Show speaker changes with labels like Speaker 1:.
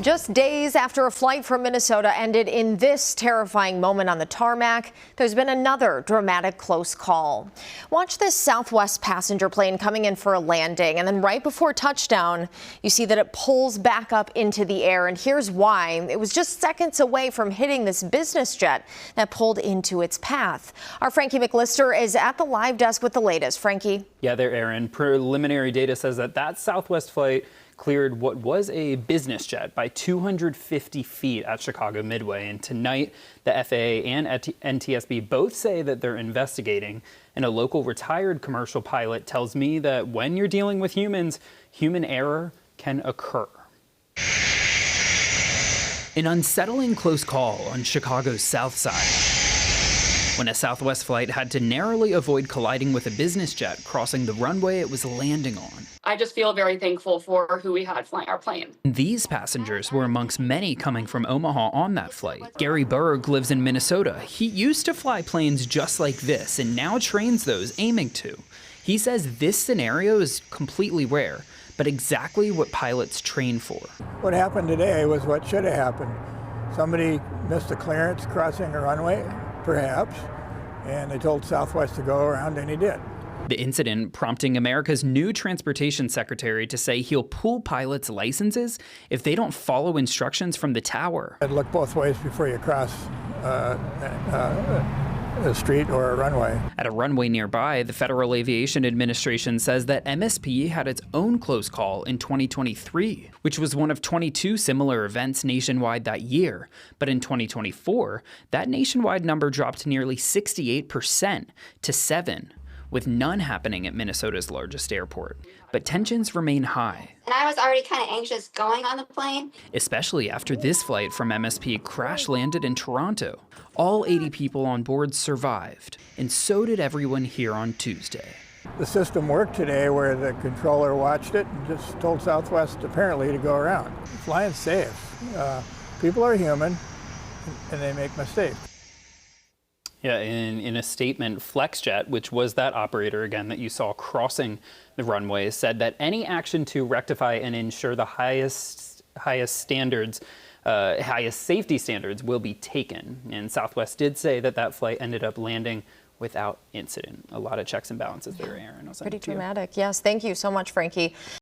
Speaker 1: Just days after a flight from Minnesota ended in this terrifying moment on the tarmac, there's been another dramatic close call. Watch this Southwest passenger plane coming in for a landing, and then right before touchdown, you see that it pulls back up into the air, and here's why. It was just seconds away from hitting this business jet that pulled into its path. Our Frankie McLister is at the live desk with the latest. Frankie?
Speaker 2: Yeah, there, Aaron. Preliminary data says that Southwest flight cleared what was a business jet by 250 feet at Chicago Midway. And tonight, the FAA and NTSB both say that they're investigating. And a local retired commercial pilot tells me that when you're dealing with humans, human error can occur. An unsettling close call on Chicago's south side, when a Southwest flight had to narrowly avoid colliding with a business jet crossing the runway it was landing on.
Speaker 3: I just feel very thankful for who we had flying our plane.
Speaker 2: These passengers were amongst many coming from Omaha on that flight. Gary Berg lives in Minnesota. He used to fly planes just like this and now trains those aiming to. He says this scenario is completely rare, but exactly what pilots train for.
Speaker 4: What happened today was what should have happened. Somebody missed a clearance crossing a runway, perhaps, and they told Southwest to go around, and he did.
Speaker 2: The incident prompting America's new transportation secretary to say he'll pull pilots' licenses if they don't follow instructions from the tower.
Speaker 4: I'd look both ways before you cross a street or a runway.
Speaker 2: At a runway nearby, the Federal Aviation Administration says that MSP had its own close call in 2023, which was one of 22 similar events nationwide that year. But in 2024, that nationwide number dropped nearly 68% to 7, with none happening at Minnesota's largest airport. But tensions remain high.
Speaker 5: And I was already kind of anxious going on the plane.
Speaker 2: Especially after this flight from MSP crash-landed in Toronto. All 80 people on board survived, and so did everyone here on Tuesday.
Speaker 4: The system worked today where the controller watched it and just told Southwest apparently to go around. Flying's safe. People are human, and they make mistakes.
Speaker 2: Yeah, in a statement, FlexJet, which was that operator, again, that you saw crossing the runway, said that any action to rectify and ensure the highest standards, highest safety standards will be taken. And Southwest did say that flight ended up landing without incident. A lot of checks and balances there, Aaron.
Speaker 1: Pretty dramatic. Yes, thank you so much, Frankie.